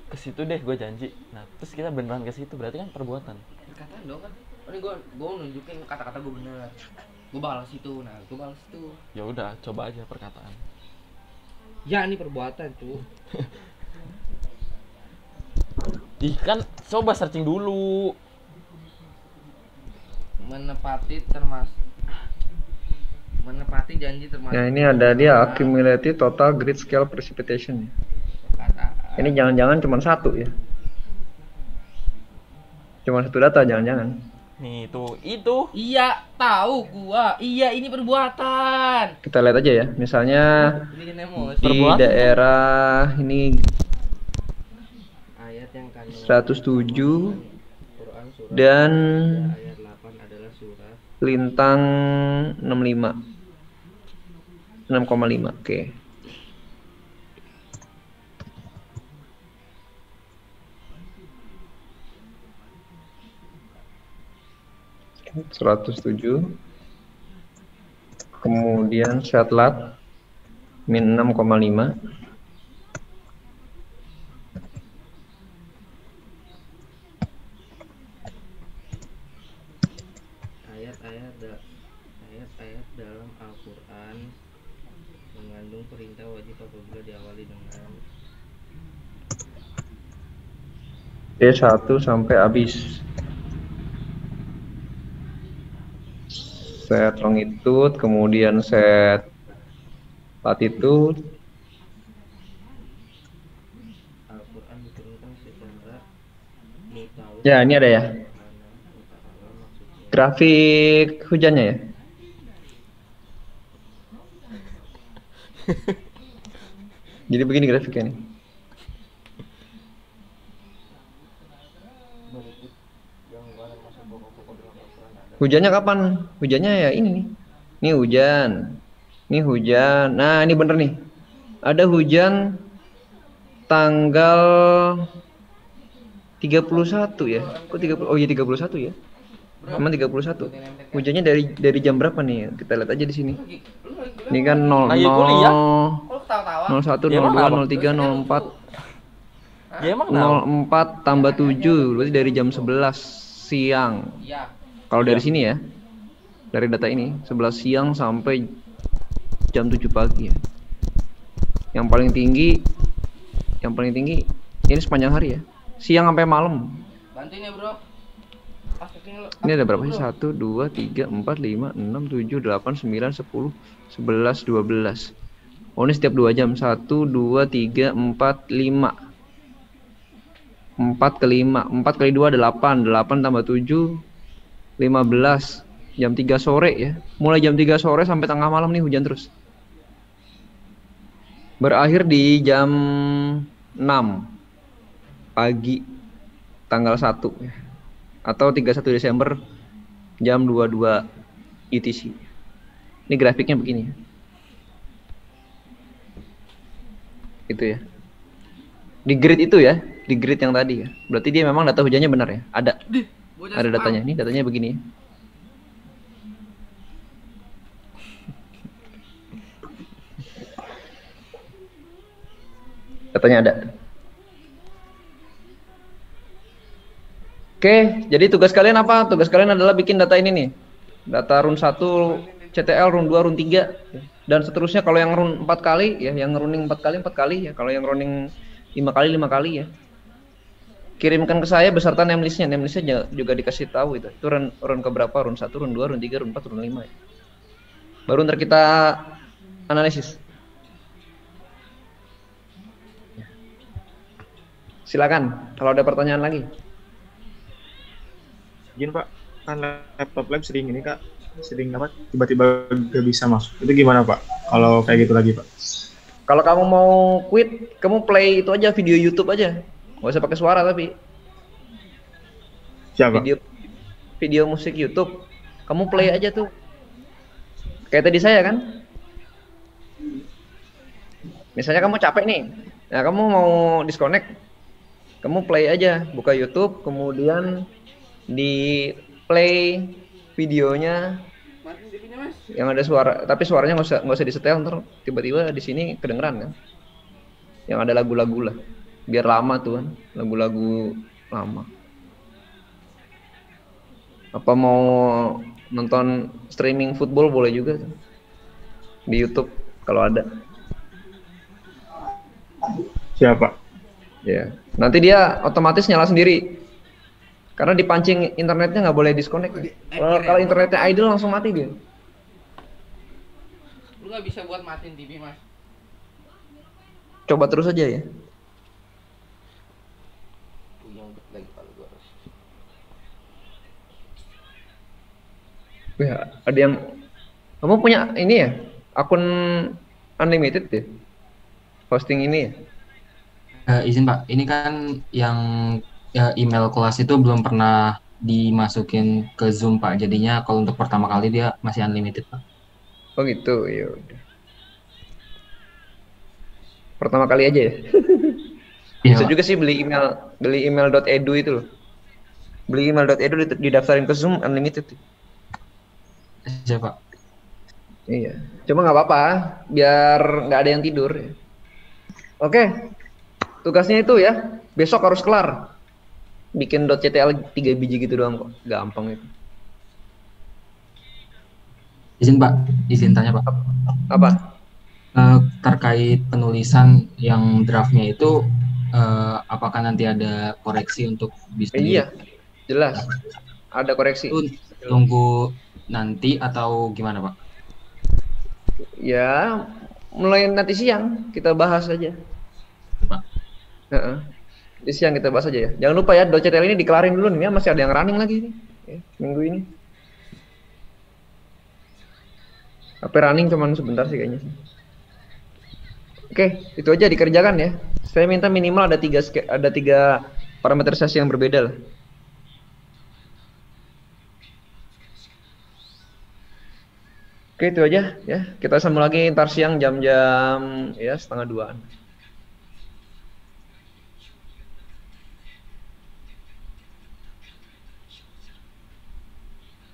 ke situ deh, gue janji. Nah, terus kita beneran ke situ, berarti kan perbuatan. Perkataan dong kan. Ini gue nunjukin kata-kata gue bener. Gue balas itu, nah gue balas itu. Ya udah, coba aja perkataan. Ya ini perbuatan tuh. Ih, kan coba searching dulu. Menepati janji termasuk. Nah, ini ada dia accumulated total grid scale precipitation. Perkataan. Ini jangan-jangan cuma satu ya. Cuma satu data jangan-jangan. Nih, itu. Iya, tahu gua. Iya, ini perbuatan. Kita lihat aja ya. Misalnya Bikin emosi. di Perbuatan. daerah ini Ayat yang kan 107 Quran surah dan ayat 8 adalah surah lintang 65. 6,5. Oke. (107) kemudian satlat min 6,5. ayat-ayat dalam Al-Quran mengandung perintah wajib apabila diawali dengan D1 sampai habis. Set longitude, kemudian set latitude. Al-Quran diturunkan secara mutawat. Ya, ini ada ya. Grafik hujannya ya. Jadi begini grafiknya nih. Hujannya kapan? Hujannya ya ini nih. Ini hujan. Ini hujan. Nah, ini bener nih. Ada hujan tanggal 31 ya. Kok 30? Oh iya 31 ya. Emang 31. Hujannya dari jam berapa nih? Kita lihat aja di sini. Ini kan 00 Lagi kuliah. Kok ketawa-tawa? 01 Ya, emang 02 apa? 03 04 Ya emang kenapa? 04 tambah 7 berarti dari jam 11 siang. Iya. Kalau dari sini ya. Dari data ini 11 siang sampai jam 7 pagi ya. Yang paling tinggi ini sepanjang hari ya. Siang sampai malam. Bantuin ya, Bro. Pas kekini lo. Ini ada berapa sih? 1 2 3 4 5 6 7 8 9 10 11 12. Oh, ini setiap 2 jam. 1 2 3 4 5. 4 ke 5. 4 kali 2 8. 8 tambah 7 15. Jam 3 sore ya. Mulai jam 3 sore sampai tengah malam nih hujan terus. Berakhir di jam 6 pagi tanggal 1 ya. Atau 31 Desember jam 22 UTC. Ini grafiknya begini ya. Itu ya. Di grid itu ya, di grid yang tadi ya. Berarti dia memang data hujannya benar ya. Ada datanya. Ini datanya begini ya. Datanya ada. Oke, jadi tugas kalian apa? Tugas kalian adalah bikin data ini nih. Data run 1 CTL, run 2, run 3 dan seterusnya. Kalau yang run 4 kali ya, yang running 4 kali ya. Kalau yang running 5 kali ya. Kirimkan ke saya beserta name listnya. Name listnya juga dikasih tahu itu. Itu run ke berapa? Run 1, run 2, run 3, run 4, run 5 ya. Baru ntar kita analisis. Silakan kalau ada pertanyaan lagi. Izin Pak, kan laptop lab sering ini Kak, sering apa tiba-tiba gak bisa masuk. Itu gimana Pak? Kalau kayak gitu lagi Pak? Kalau kamu mau quit, kamu play itu aja video YouTube aja. Gak usah pakai suara tapi. Siapa? Video musik YouTube. Kamu play aja tuh. Kayak tadi saya kan. Misalnya kamu capek nih. Nah, kamu mau disconnect. Kamu play aja, buka YouTube, kemudian di play videonya yang ada suara, tapi suaranya nggak usah disetel, ntar tiba-tiba di sini kedengeran kan. Yang ada lagu-lagu lah, biar lama tuh kan, lagu-lagu lama. Apa mau nonton streaming football boleh juga tuh. Di YouTube kalau ada. Siapa? Ya, nanti dia otomatis nyala sendiri. Karena dipancing internetnya nggak boleh disconnect. Kalau internetnya idle langsung mati dia. Lu nggak bisa buat matiin TV, Mas. Coba terus aja ya. Puyeng lagi kalau gua. Ya, ada yang kamu punya ini ya? Akun unlimited ya? Hosting ini ya? Izin Pak, ini kan yang email kelas itu belum pernah dimasukin ke Zoom Pak. Jadinya kalau untuk pertama kali dia masih unlimited Pak. Oh gitu, ya udah. Pertama kali aja ya. Bisa Iya, Pak. juga sih beli email.edu itu loh. Beli email.edu didaftarin ke Zoom unlimited. Siapa? Iya. Cuma nggak apa-apa, biar nggak ada yang tidur. Oke. Tugasnya itu ya, besok harus kelar. Bikin .ctl 3 biji gitu doang kok. Gampang itu. Izin Pak, izin tanya Pak. Apa? Terkait penulisan yang draftnya itu, apakah nanti ada koreksi untuk bisa Iya, jelas. Ada koreksi. itu tunggu nanti atau gimana Pak? Ya, mulai nanti siang kita bahas aja. Pak. Heeh. Di siang kita bahas aja ya. Jangan lupa ya, .ctl ini dikelarin dulu nih ya, masih ada yang running lagi nih. Ya, minggu ini. HP running cuman sebentar sih kayaknya. Oke, itu aja dikerjakan ya. Saya minta minimal ada tiga parameterisasi yang berbeda lah. Oke, itu aja ya. Kita sambung lagi ntar siang jam-jam ya 1:30.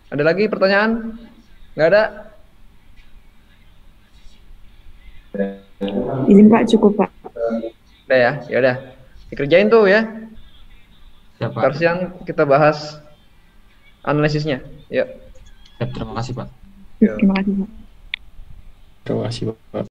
Ada lagi pertanyaan? Nggak ada? Izin Pak, cukup Pak. Udah ya? Ya udah. Dikerjain tuh ya. Siap Ntar Pak. siang kita bahas analisisnya. Yuk. Siap, terima kasih Pak. Terima kasih Pak. Terima kasih, Pak.